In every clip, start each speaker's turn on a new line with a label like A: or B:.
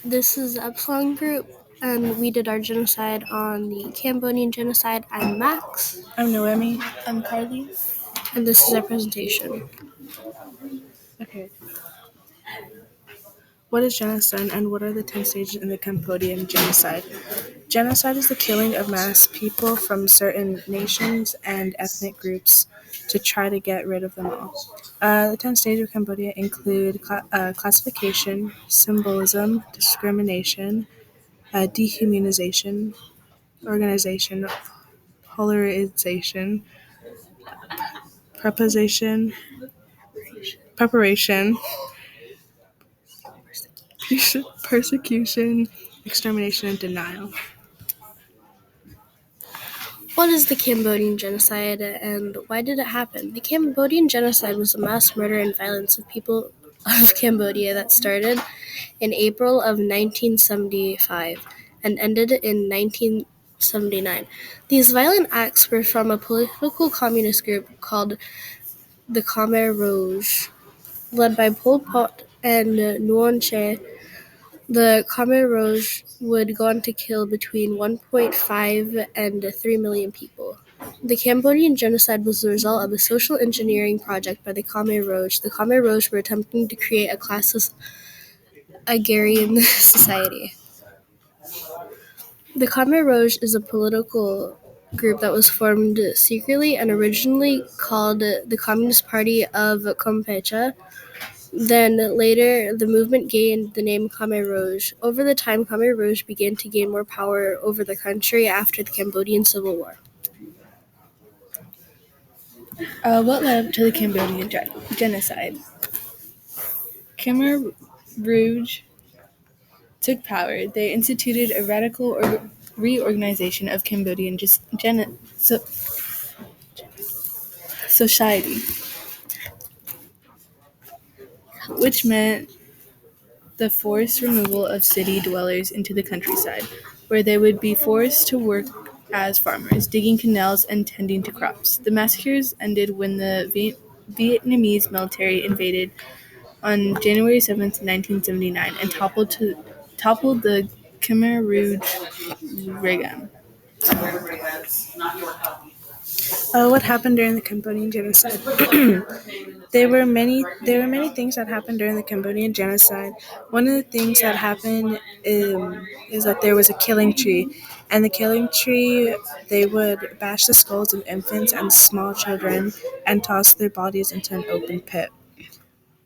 A: This is Epsilon group, and we did our genocide on the Cambodian genocide. I'm Max,
B: I'm Noemi. I'm Carly.
A: and this is our presentation.
B: Okay. What is genocide and what are the 10 stages in the Cambodian genocide? Genocide is the killing of mass people from certain nations and ethnic groups to try to get rid of them all. The 10 stages of Cambodia include classification, symbolism, discrimination, dehumanization, organization, polarization, preposition, preparation, persecution, extermination, and denial.
A: What is the Cambodian genocide, and why did it happen? The Cambodian genocide was a mass murder and violence of people of Cambodia that started in April of 1975 and ended in 1979. These violent acts were from a political communist group called the Khmer Rouge, led by Pol Pot and Nguyen Che. The Khmer Rouge would go on to kill between 1.5 and 3 million people. The Cambodian genocide was the result of a social engineering project by the Khmer Rouge. The Khmer Rouge were attempting to create a classless agrarian society. The Khmer Rouge is a political group that was formed secretly and originally called the Communist Party of Kampuchea. Then later, the movement gained the name Khmer Rouge. Over the time, Khmer Rouge began to gain more power over the country after the Cambodian Civil War.
B: What led up to the Cambodian genocide? Khmer Rouge took power. They instituted a radical reorganization of Cambodian society, which meant the forced removal of city dwellers into the countryside, where they would be forced to work as farmers, digging canals and tending to crops. The massacres ended when the Vietnamese military invaded on January 7th, 1979, and toppled the Khmer Rouge regime. What happened during the Cambodian genocide? There were many things that happened during the Cambodian genocide. One of the things that happened is that there was a killing tree, and the killing tree, they would bash the skulls of infants and small children and toss their bodies into an open pit.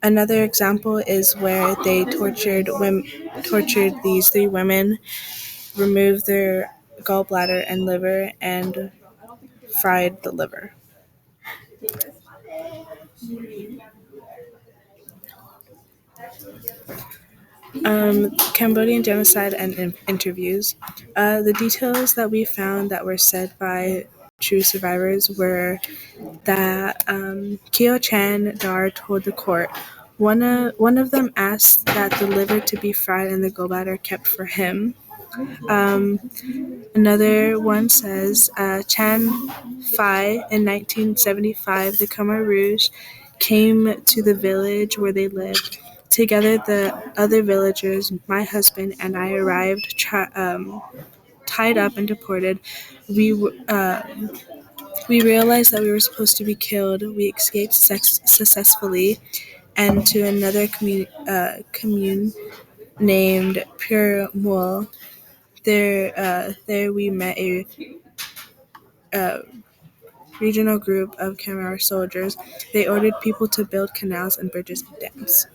B: Another example is where they tortured these three women, removed their gallbladder and liver, and fried the liver. Cambodian genocide and interviews. The details that we found that were said by true survivors were that Keo Chan Dar told the court one of them asked that the liver to be fried and the gallbladder kept for him. Um, Another one says Chan Phai in 1975, the Khmer Rouge came to the village where they lived. Together, the other villagers, my husband, and I arrived, tied up and deported. We we realized that we were supposed to be killed. We escaped successfully, and to another commune named Pure Mul. There we met a regional group of Khmer soldiers. They ordered people to build canals and bridges and dams.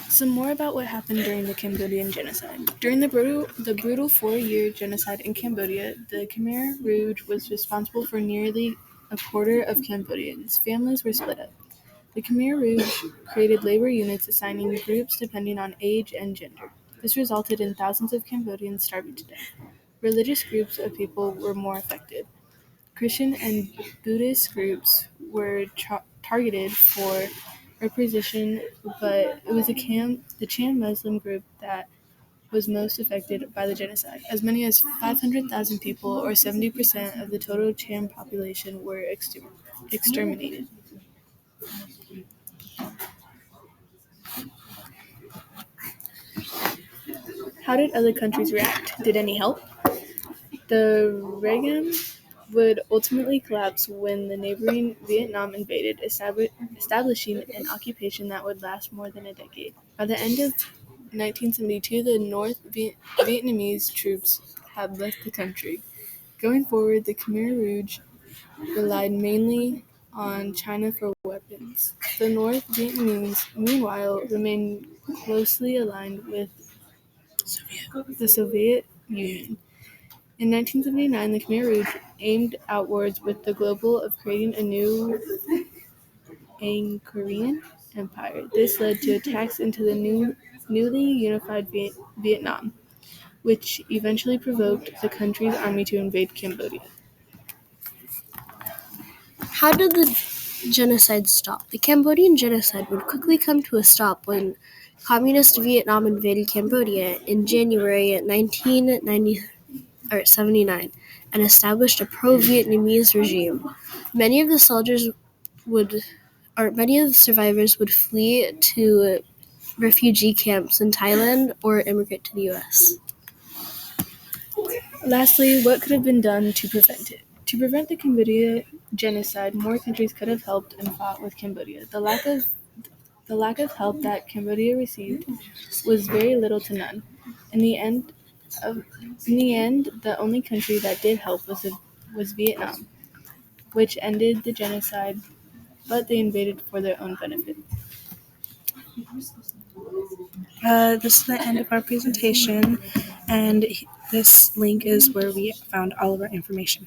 B: Some more about what happened during the Cambodian Genocide. During the brutal 4-year genocide in Cambodia, the Khmer Rouge was responsible for nearly a quarter of Cambodians. Families were split up. The Khmer Rouge created labor units assigning groups depending on age and gender. This resulted in thousands of Cambodians starving to death. Religious groups of people were more affected. Christian and Buddhist groups were targeted for repression, but it was the Chan Muslim group that was most affected by the genocide. As many as 500,000 people, or 70% of the total Chan population, were exterminated. How did other countries react? Did any help? The regime would ultimately collapse when the neighboring Vietnam invaded, establishing an occupation that would last more than a decade. By the end of 1972, the North Vietnamese troops had left the country. Going forward, the Khmer Rouge relied mainly on China for weapons. The North Vietnamese, meanwhile, remained closely aligned with the Soviet Union. In 1979, the Khmer Rouge aimed outwards with the goal of creating a new Angkorian empire. This led to attacks into the newly unified Vietnam, which eventually provoked the country's army to invade Cambodia.
A: How did the genocide stop? The Cambodian genocide would quickly come to a stop when Communist Vietnam invaded Cambodia in January 1979 and established a pro-Vietnamese regime. Many of the survivors would flee to refugee camps in Thailand or immigrate to the U.S.
B: Lastly, what could have been done to prevent it? To prevent the Cambodia genocide, more countries could have helped and fought with Cambodia. The lack of help that Cambodia received was very little to none. In the end, the only country that did help was Vietnam, which ended the genocide, but they invaded for their own benefit. This is the end of our presentation, and this link is where we found all of our information.